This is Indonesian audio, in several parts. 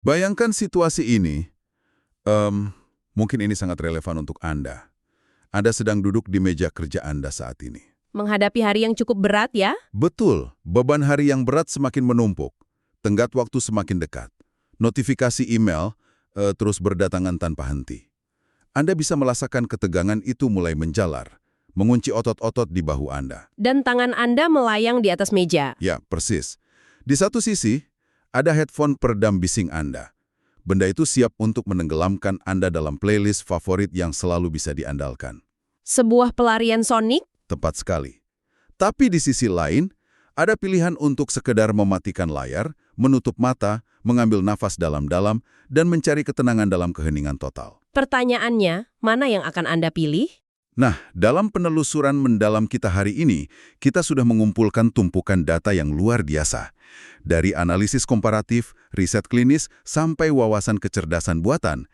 Bayangkan situasi ini, mungkin ini sangat relevan untuk Anda. Anda sedang duduk di meja kerja Anda saat ini. Menghadapi hari yang cukup berat ya? Betul, beban hari yang berat semakin menumpuk, tenggat waktu semakin dekat. Notifikasi email terus berdatangan tanpa henti. Anda bisa merasakan ketegangan itu mulai menjalar, mengunci otot-otot di bahu Anda. Dan tangan Anda melayang di atas meja. Ya, persis. Di satu sisi, ada headphone peredam bising Anda. Benda itu siap untuk menenggelamkan Anda dalam playlist favorit yang selalu bisa diandalkan. Sebuah pelarian sonik? Tepat sekali. Tapi di sisi lain, ada pilihan untuk sekedar mematikan layar, menutup mata, mengambil nafas dalam-dalam, dan mencari ketenangan dalam keheningan total. Pertanyaannya, mana yang akan Anda pilih? Nah, dalam penelusuran mendalam kita hari ini, kita sudah mengumpulkan tumpukan data yang luar biasa. Dari analisis komparatif, riset klinis, sampai wawasan kecerdasan buatan,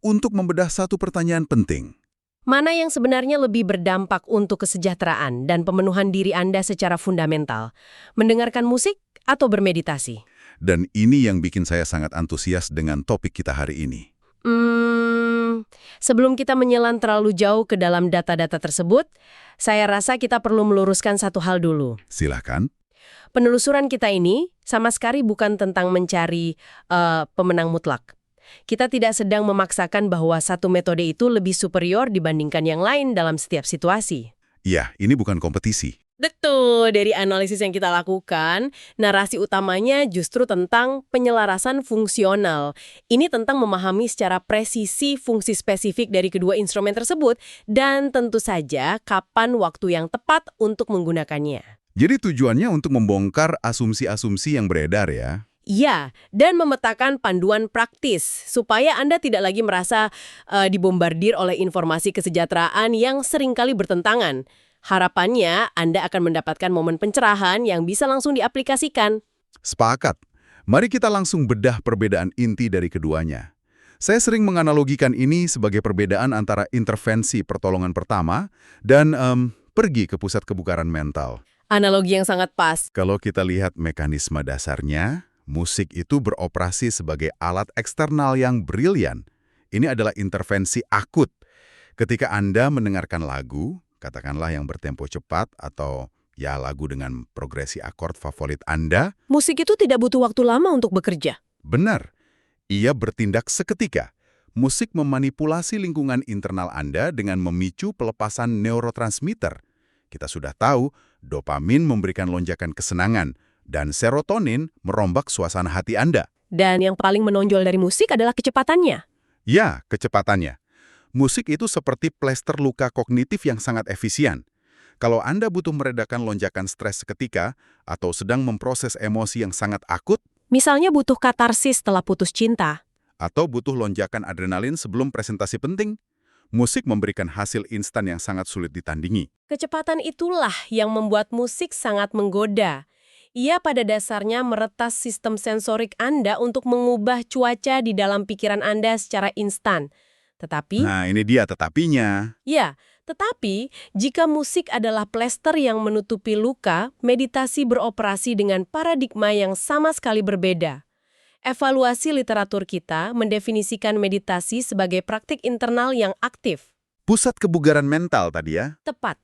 untuk membedah satu pertanyaan penting. Mana yang sebenarnya lebih berdampak untuk kesejahteraan dan pemenuhan diri Anda secara fundamental? Mendengarkan musik atau bermeditasi? Dan ini yang bikin saya sangat antusias dengan topik kita hari ini. Sebelum kita menyelam terlalu jauh ke dalam data-data tersebut, saya rasa kita perlu meluruskan satu hal dulu. Silahkan. Penelusuran kita ini sama sekali bukan tentang mencari pemenang mutlak. Kita tidak sedang memaksakan bahwa satu metode itu lebih superior dibandingkan yang lain dalam setiap situasi. Iya, ini bukan kompetisi. Betul, dari analisis yang kita lakukan, narasi utamanya justru tentang penyelarasan fungsional. Ini tentang memahami secara presisi fungsi spesifik dari kedua instrumen tersebut dan tentu saja kapan waktu yang tepat untuk menggunakannya. Jadi tujuannya untuk membongkar asumsi-asumsi yang beredar ya? Iya, dan memetakan panduan praktis supaya Anda tidak lagi merasa dibombardir oleh informasi kesejahteraan yang seringkali bertentangan. Harapannya, Anda akan mendapatkan momen pencerahan yang bisa langsung diaplikasikan. Sepakat. Mari kita langsung bedah perbedaan inti dari keduanya. Saya sering menganalogikan ini sebagai perbedaan antara intervensi pertolongan pertama dan pergi ke pusat kebugaran mental. Analogi yang sangat pas. Kalau kita lihat mekanisme dasarnya, musik itu beroperasi sebagai alat eksternal yang brilian. Ini adalah intervensi akut. Ketika Anda mendengarkan lagu, katakanlah yang bertempo cepat atau ya lagu dengan progresi akord favorit Anda. Musik itu tidak butuh waktu lama untuk bekerja. Benar. Ia bertindak seketika. Musik memanipulasi lingkungan internal Anda dengan memicu pelepasan neurotransmitter. Kita sudah tahu, dopamin memberikan lonjakan kesenangan, dan serotonin merombak suasana hati Anda. Dan yang paling menonjol dari musik adalah kecepatannya. Ya, kecepatannya. Musik itu seperti plester luka kognitif yang sangat efisien. Kalau Anda butuh meredakan lonjakan stres seketika atau sedang memproses emosi yang sangat akut, Misalnya butuh katarsis setelah putus cinta. atau butuh lonjakan adrenalin sebelum presentasi penting, musik memberikan hasil instan yang sangat sulit ditandingi. Kecepatan itulah yang membuat musik sangat menggoda. Ia pada dasarnya meretas sistem sensorik Anda untuk mengubah cuaca di dalam pikiran Anda secara instan. Tetapi, Nah, ini dia tetapinya. tetapi jika musik adalah plester yang menutupi luka, meditasi beroperasi dengan paradigma yang sama sekali berbeda. Evaluasi literatur kita mendefinisikan meditasi sebagai praktik internal yang aktif. Pusat kebugaran mental tadi ya. Tepat.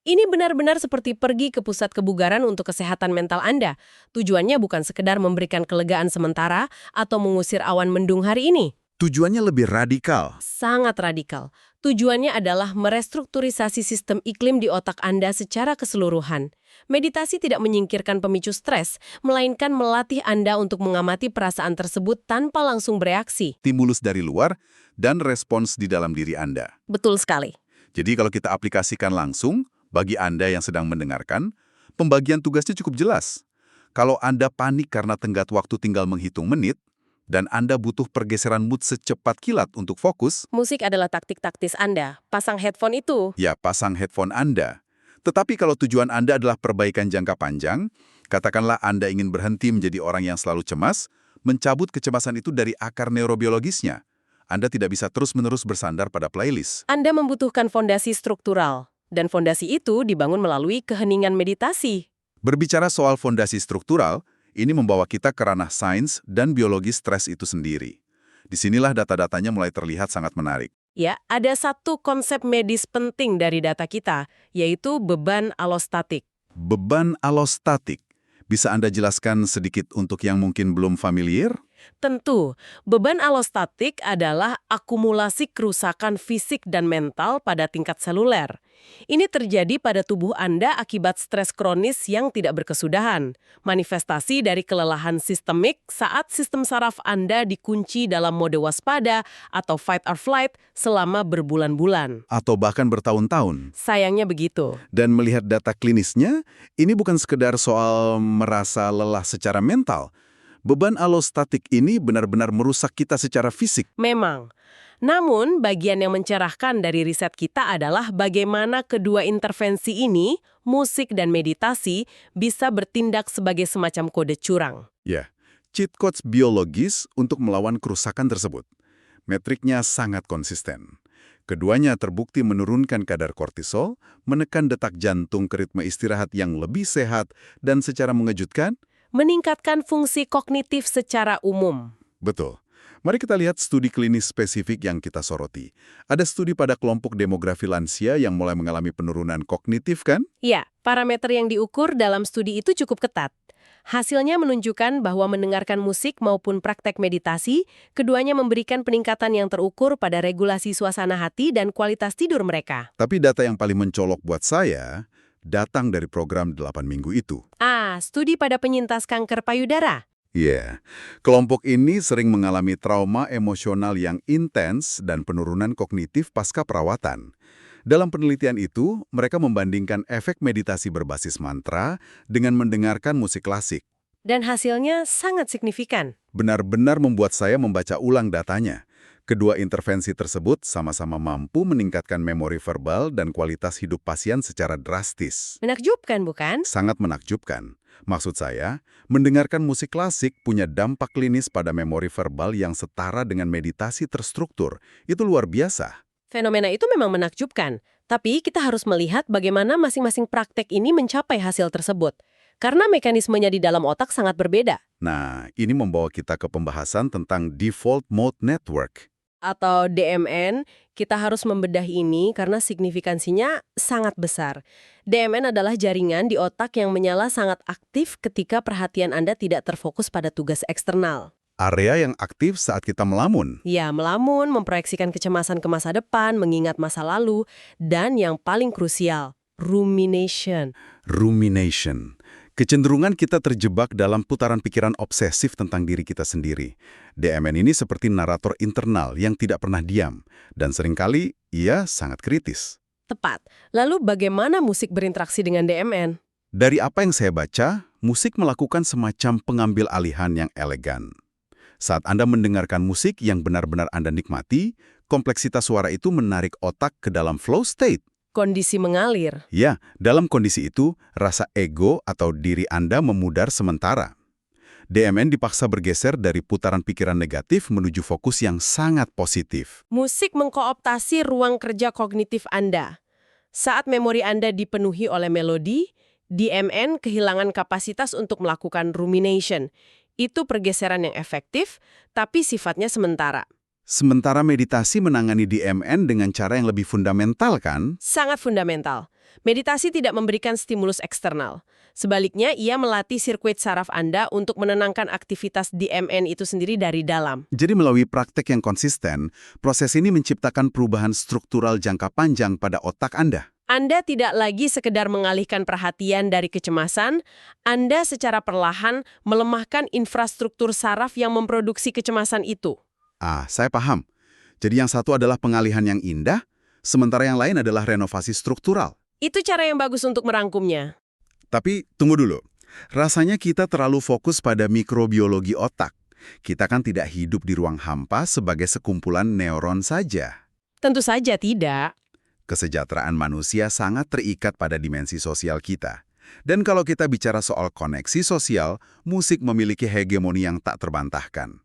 Ini benar-benar seperti pergi ke pusat kebugaran untuk kesehatan mental Anda. Tujuannya bukan sekedar memberikan kelegaan sementara atau mengusir awan mendung hari ini. Tujuannya lebih radikal. Sangat radikal. Tujuannya adalah merestrukturisasi sistem iklim di otak Anda secara keseluruhan. Meditasi tidak menyingkirkan pemicu stres, melainkan melatih Anda untuk mengamati perasaan tersebut tanpa langsung bereaksi. Stimulus dari luar dan respons di dalam diri Anda. Betul sekali. Jadi kalau kita aplikasikan langsung, bagi Anda yang sedang mendengarkan, pembagian tugasnya cukup jelas. Kalau Anda panik karena tenggat waktu tinggal menghitung menit, dan Anda butuh pergeseran mood secepat kilat untuk fokus, Musik adalah taktik taktis Anda. Pasang headphone itu. ya pasang headphone Anda. Tetapi kalau tujuan Anda adalah perbaikan jangka panjang, katakanlah Anda ingin berhenti menjadi orang yang selalu cemas, mencabut kecemasan itu dari akar neurobiologisnya. Anda tidak bisa terus-menerus bersandar pada playlist. Anda membutuhkan fondasi struktural. Dan fondasi itu dibangun melalui keheningan meditasi. Berbicara soal fondasi struktural, Ini membawa kita ke ranah sains dan biologi stres itu sendiri. Disinilah data-datanya mulai terlihat sangat menarik. Ya, ada satu konsep medis penting dari data kita, yaitu beban alostatik. Beban alostatik. Bisa Anda jelaskan sedikit untuk yang mungkin belum familiar? Tentu, beban alostatik adalah akumulasi kerusakan fisik dan mental pada tingkat seluler. Ini terjadi pada tubuh Anda akibat stres kronis yang tidak berkesudahan, manifestasi dari kelelahan sistemik saat sistem saraf Anda dikunci dalam mode waspada atau fight or flight selama berbulan-bulan. Atau bahkan bertahun-tahun? Sayangnya begitu. Dan melihat data klinisnya, ini bukan sekedar soal merasa lelah secara mental. Beban alostatik ini benar-benar merusak kita secara fisik. Memang. Namun, bagian yang mencerahkan dari riset kita adalah bagaimana kedua intervensi ini, musik dan meditasi, bisa bertindak sebagai semacam kode curang. Ya, cheat codes biologis untuk melawan kerusakan tersebut. Metriknya sangat konsisten. Keduanya terbukti menurunkan kadar kortisol, menekan detak jantung ke ritme istirahat yang lebih sehat, dan secara mengejutkan, Meningkatkan fungsi kognitif secara umum. betul. Mari kita lihat studi klinis spesifik yang kita soroti. Ada studi pada kelompok demografi lansia yang mulai mengalami penurunan kognitif kan? Ya, parameter yang diukur dalam studi itu cukup ketat. Hasilnya menunjukkan bahwa mendengarkan musik maupun praktek meditasi, keduanya memberikan peningkatan yang terukur pada regulasi suasana hati dan kualitas tidur mereka. Tapi data yang paling mencolok buat saya datang dari program 8 minggu itu. Studi pada penyintas kanker payudara. Iya, kelompok ini sering mengalami trauma emosional yang intens dan penurunan kognitif pasca perawatan. Dalam penelitian itu, mereka membandingkan efek meditasi berbasis mantra dengan mendengarkan musik klasik. Dan hasilnya sangat signifikan. Benar-benar membuat saya membaca ulang datanya. Kedua intervensi tersebut sama-sama mampu meningkatkan memori verbal dan kualitas hidup pasien secara drastis. Menakjubkan, bukan? Sangat menakjubkan. Maksud saya, mendengarkan musik klasik punya dampak klinis pada memori verbal yang setara dengan meditasi terstruktur. Itu luar biasa. Fenomena itu memang menakjubkan. Tapi kita harus melihat bagaimana masing-masing praktek ini mencapai hasil tersebut. Karena mekanismenya di dalam otak sangat berbeda. Nah, ini membawa kita ke pembahasan tentang Default Mode Network. Atau DMN, kita harus membedah ini karena signifikansinya sangat besar. DMN adalah jaringan di otak yang menyala sangat aktif ketika perhatian Anda tidak terfokus pada tugas eksternal. Area yang aktif saat kita melamun. Ya, melamun, memproyeksikan kecemasan ke masa depan, mengingat masa lalu, dan yang paling krusial, rumination. Rumination. Kecenderungan kita terjebak dalam putaran pikiran obsesif tentang diri kita sendiri. DMN ini seperti narator internal yang tidak pernah diam, dan seringkali ia sangat kritis. Tepat. Lalu bagaimana musik berinteraksi dengan DMN? Dari apa yang saya baca, musik melakukan semacam pengambil alihan yang elegan. Saat Anda mendengarkan musik yang benar-benar Anda nikmati, kompleksitas suara itu menarik otak ke dalam flow state. Kondisi mengalir. Ya, dalam kondisi itu, rasa ego atau diri Anda memudar sementara. DMN dipaksa bergeser dari putaran pikiran negatif menuju fokus yang sangat positif. Musik mengkooptasi ruang kerja kognitif Anda. Saat memori Anda dipenuhi oleh melodi, DMN kehilangan kapasitas untuk melakukan rumination. Itu pergeseran yang efektif, tapi sifatnya sementara. Sementara meditasi menangani DMN dengan cara yang lebih fundamental kan? Sangat fundamental. Meditasi tidak memberikan stimulus eksternal. Sebaliknya, ia melatih sirkuit saraf Anda untuk menenangkan aktivitas DMN itu sendiri dari dalam. Jadi melalui praktek yang konsisten, proses ini menciptakan perubahan struktural jangka panjang pada otak Anda. Anda tidak lagi sekedar mengalihkan perhatian dari kecemasan, Anda secara perlahan melemahkan infrastruktur saraf yang memproduksi kecemasan itu. Saya paham. Jadi yang satu adalah pengalihan yang indah, sementara yang lain adalah renovasi struktural. Itu cara yang bagus untuk merangkumnya. Tapi tunggu dulu. Rasanya kita terlalu fokus pada mikrobiologi otak. Kita kan tidak hidup di ruang hampa sebagai sekumpulan neuron saja. Tentu saja tidak. Kesejahteraan manusia sangat terikat pada dimensi sosial kita. Dan kalau kita bicara soal koneksi sosial, musik memiliki hegemoni yang tak terbantahkan.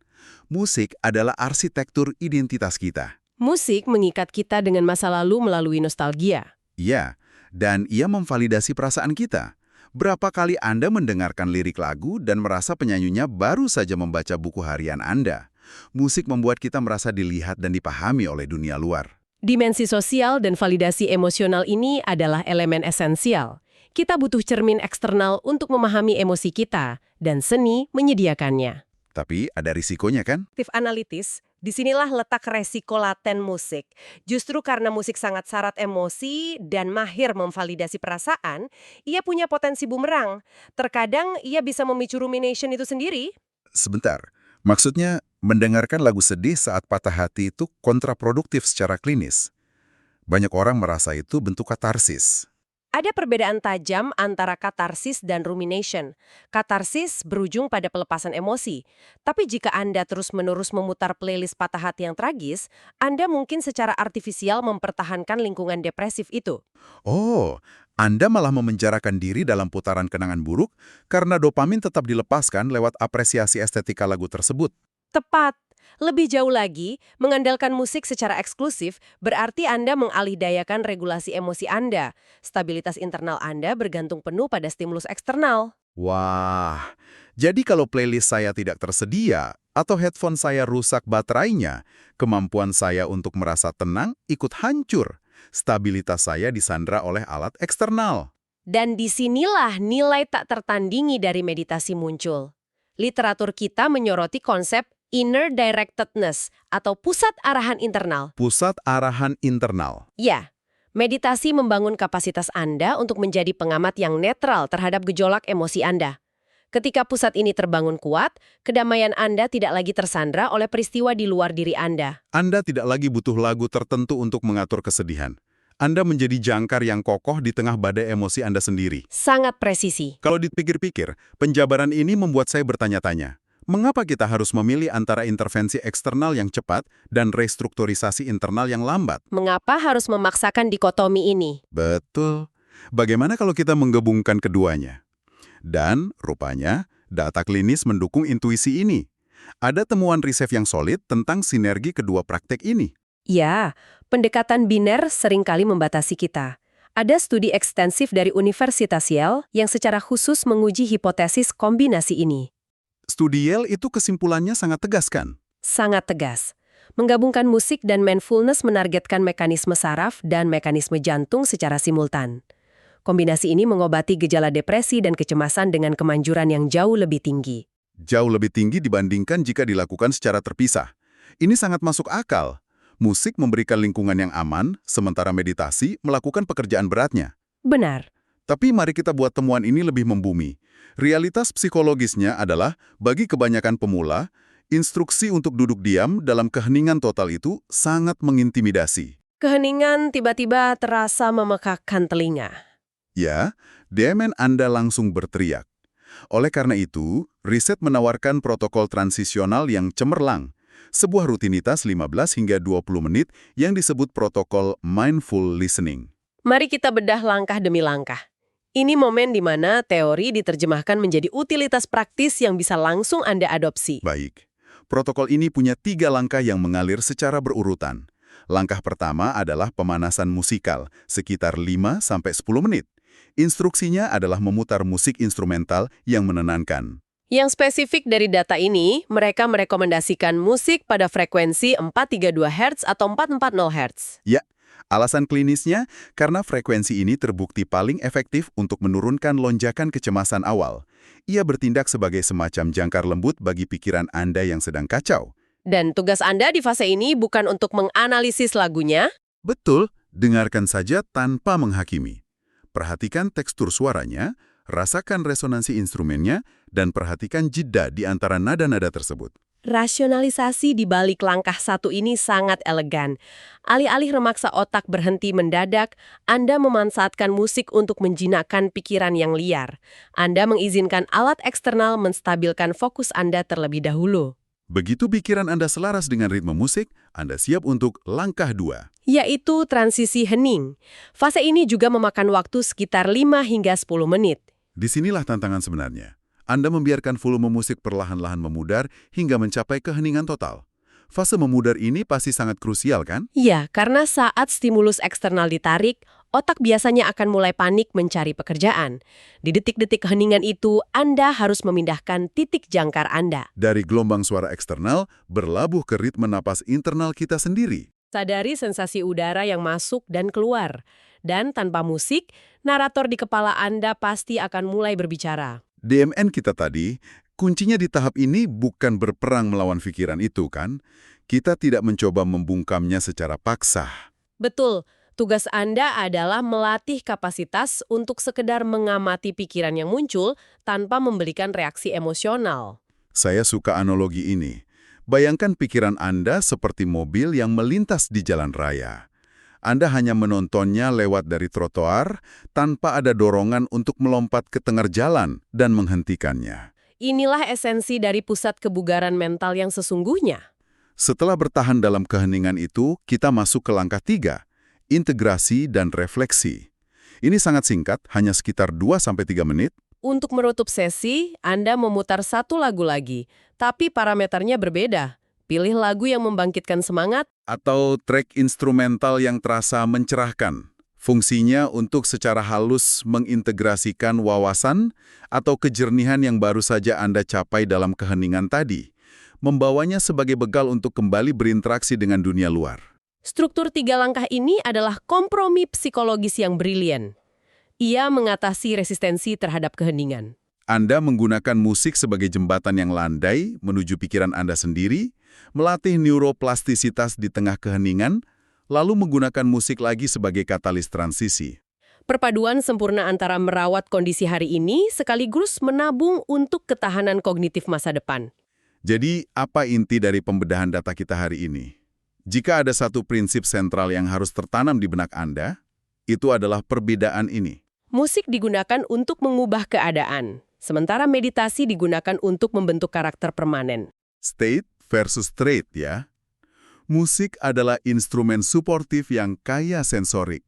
Musik adalah arsitektur identitas kita. Musik mengikat kita dengan masa lalu melalui nostalgia. Iya, dan ia memvalidasi perasaan kita. Berapa kali Anda mendengarkan lirik lagu dan merasa penyanyinya baru saja membaca buku harian Anda? Musik membuat kita merasa dilihat dan dipahami oleh dunia luar. Dimensi sosial dan validasi emosional ini adalah elemen esensial. Kita butuh cermin eksternal untuk memahami emosi kita, dan seni menyediakannya. Tapi ada risikonya kan? Aktif analitis, disinilah letak resiko laten musik. Justru karena musik sangat syarat emosi dan mahir memvalidasi perasaan, ia punya potensi bumerang. Terkadang ia bisa memicu rumination itu sendiri. Sebentar, maksudnya mendengarkan lagu sedih saat patah hati itu kontraproduktif secara klinis. Banyak orang merasa itu bentuk katarsis. Ada perbedaan tajam antara katarsis dan rumination. Katarsis berujung pada pelepasan emosi. Tapi jika Anda terus-menerus memutar playlist patah hati yang tragis, Anda mungkin secara artifisial mempertahankan lingkungan depresif itu. Oh, Anda malah memenjarakan diri dalam putaran kenangan buruk karena dopamin tetap dilepaskan lewat apresiasi estetika lagu tersebut. Tepat. Lebih jauh lagi, mengandalkan musik secara eksklusif berarti Anda mengalihdayakan regulasi emosi Anda. Stabilitas internal Anda bergantung penuh pada stimulus eksternal. Wah, jadi kalau playlist saya tidak tersedia atau headphone saya rusak baterainya, kemampuan saya untuk merasa tenang ikut hancur. Stabilitas saya disandra oleh alat eksternal. Dan disinilah nilai tak tertandingi dari meditasi muncul. Literatur kita menyoroti konsep inner directedness atau pusat arahan internal. Pusat arahan internal. Ya, meditasi membangun kapasitas Anda untuk menjadi pengamat yang netral terhadap gejolak emosi Anda. Ketika pusat ini terbangun kuat, kedamaian Anda tidak lagi tersandra oleh peristiwa di luar diri Anda. Anda tidak lagi butuh lagu tertentu untuk mengatur kesedihan. Anda menjadi jangkar yang kokoh di tengah badai emosi Anda sendiri. Sangat presisi. Kalau dipikir-pikir, penjabaran ini membuat saya bertanya-tanya. Mengapa kita harus memilih antara intervensi eksternal yang cepat dan restrukturisasi internal yang lambat? Mengapa harus memaksakan dikotomi ini? Betul. Bagaimana kalau kita menggabungkan keduanya? Dan, rupanya, data klinis mendukung intuisi ini. Ada temuan riset yang solid tentang sinergi kedua praktek ini. Ya, pendekatan biner seringkali membatasi kita. Ada studi ekstensif dari Universitas Yale yang secara khusus menguji hipotesis kombinasi ini. Studi Yale itu kesimpulannya sangat tegas kan? Sangat tegas. Menggabungkan musik dan mindfulness menargetkan mekanisme saraf dan mekanisme jantung secara simultan. Kombinasi ini mengobati gejala depresi dan kecemasan dengan kemanjuran yang jauh lebih tinggi. Jauh lebih tinggi dibandingkan jika dilakukan secara terpisah. Ini sangat masuk akal. Musik memberikan lingkungan yang aman, sementara meditasi melakukan pekerjaan beratnya. Benar. Tapi mari kita buat temuan ini lebih membumi. Realitas psikologisnya adalah, bagi kebanyakan pemula, instruksi untuk duduk diam dalam keheningan total itu sangat mengintimidasi. Keheningan tiba-tiba terasa memekakkan telinga. Ya, demen Anda langsung berteriak. Oleh karena itu, riset menawarkan protokol transisional yang cemerlang, sebuah rutinitas 15 hingga 20 menit yang disebut protokol mindful listening. Mari kita bedah langkah demi langkah. Ini momen di mana teori diterjemahkan menjadi utilitas praktis yang bisa langsung Anda adopsi. Baik, protokol ini punya 3 langkah yang mengalir secara berurutan. Langkah pertama adalah pemanasan musikal, sekitar 5-10 menit. Instruksinya adalah memutar musik instrumental yang menenangkan. Yang spesifik dari data ini, mereka merekomendasikan musik pada frekuensi 432 Hz atau 440 Hz. Ya, alasan klinisnya karena frekuensi ini terbukti paling efektif untuk menurunkan lonjakan kecemasan awal. Ia bertindak sebagai semacam jangkar lembut bagi pikiran Anda yang sedang kacau. Dan tugas Anda di fase ini bukan untuk menganalisis lagunya. Betul, dengarkan saja tanpa menghakimi. Perhatikan tekstur suaranya, rasakan resonansi instrumennya, dan perhatikan jeda di antara nada-nada tersebut. Rasionalisasi di balik langkah satu ini sangat elegan. Alih-alih memaksa otak berhenti mendadak, Anda memanfaatkan musik untuk menjinakkan pikiran yang liar. Anda mengizinkan alat eksternal menstabilkan fokus Anda terlebih dahulu. Begitu pikiran Anda selaras dengan ritme musik, Anda siap untuk langkah 2. Yaitu transisi hening. Fase ini juga memakan waktu sekitar 5 hingga 10 menit. Disinilah tantangan sebenarnya. Anda membiarkan volume musik perlahan-lahan memudar hingga mencapai keheningan total. Fase memudar ini pasti sangat krusial, kan? Ya, karena saat stimulus eksternal ditarik, otak biasanya akan mulai panik mencari pekerjaan. Di detik-detik keheningan itu, Anda harus memindahkan titik jangkar Anda. Dari gelombang suara eksternal, berlabuh ke ritme napas internal kita sendiri. Sadari sensasi udara yang masuk dan keluar. Dan tanpa musik, narator di kepala Anda pasti akan mulai berbicara. DMN kita tadi, kuncinya di tahap ini bukan berperang melawan pikiran itu, kan? Kita tidak mencoba membungkamnya secara paksa. Betul, tugas Anda adalah melatih kapasitas untuk sekedar mengamati pikiran yang muncul tanpa memberikan reaksi emosional. Saya suka analogi ini. Bayangkan pikiran Anda seperti mobil yang melintas di jalan raya. Anda hanya menontonnya lewat dari trotoar tanpa ada dorongan untuk melompat ke tengah jalan dan menghentikannya. Inilah esensi dari pusat kebugaran mental yang sesungguhnya. Setelah bertahan dalam keheningan itu, kita masuk ke langkah 3, integrasi dan refleksi. Ini sangat singkat, hanya sekitar 2-3 menit. Untuk menutup sesi, Anda memutar satu lagu lagi, tapi parameternya berbeda. Pilih lagu yang membangkitkan semangat, Atau track instrumental yang terasa mencerahkan. Fungsinya untuk secara halus mengintegrasikan wawasan atau kejernihan yang baru saja Anda capai dalam keheningan tadi. Membawanya sebagai bekal untuk kembali berinteraksi dengan dunia luar. struktur 3 langkah ini adalah kompromi psikologis yang brilian. Ia mengatasi resistensi terhadap keheningan. Anda menggunakan musik sebagai jembatan yang landai menuju pikiran Anda sendiri, melatih neuroplastisitas di tengah keheningan, lalu menggunakan musik lagi sebagai katalis transisi. Perpaduan sempurna antara merawat kondisi hari ini sekaligus menabung untuk ketahanan kognitif masa depan. Jadi, apa inti dari pembedahan data kita hari ini? Jika ada satu prinsip sentral yang harus tertanam di benak Anda, itu adalah perbedaan ini. Musik digunakan untuk mengubah keadaan, sementara meditasi digunakan untuk membentuk karakter permanen. State versus trait ya. Musik adalah instrumen suportif yang kaya sensorik.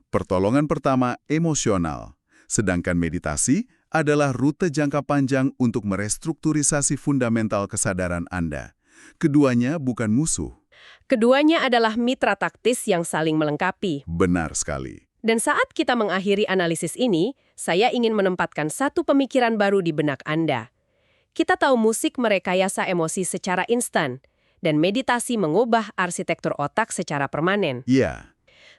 Pertolongan pertama emosional. Sedangkan meditasi adalah rute jangka panjang untuk merestrukturisasi fundamental kesadaran Anda. Keduanya bukan musuh. Keduanya adalah mitra taktis yang saling melengkapi. Benar sekali. Dan saat kita mengakhiri analisis ini, saya ingin menempatkan satu pemikiran baru di benak Anda. Kita tahu musik merekayasa emosi secara instan, dan meditasi mengubah arsitektur otak secara permanen. Iya.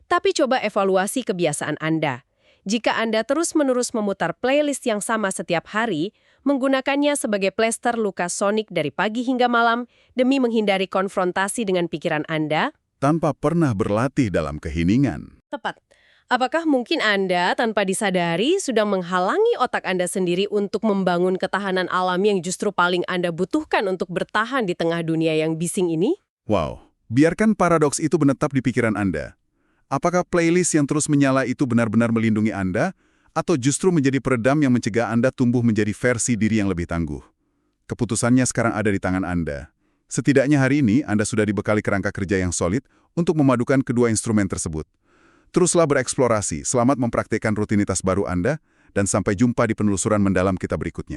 Tapi coba evaluasi kebiasaan Anda. Jika Anda terus-menerus memutar playlist yang sama setiap hari, menggunakannya sebagai plester luka sonik dari pagi hingga malam demi menghindari konfrontasi dengan pikiran Anda, Tanpa pernah berlatih dalam keheningan. tepat. Apakah mungkin Anda tanpa disadari sudah menghalangi otak Anda sendiri untuk membangun ketahanan alami yang justru paling Anda butuhkan untuk bertahan di tengah dunia yang bising ini? Wow, biarkan paradoks itu menetap di pikiran Anda. Apakah playlist yang terus menyala itu benar-benar melindungi Anda, atau justru menjadi peredam yang mencegah Anda tumbuh menjadi versi diri yang lebih tangguh? Keputusannya sekarang ada di tangan Anda. Setidaknya hari ini Anda sudah dibekali kerangka kerja yang solid untuk memadukan kedua instrumen tersebut. Teruslah bereksplorasi, selamat mempraktikkan rutinitas baru Anda, dan sampai jumpa di penelusuran mendalam kita berikutnya.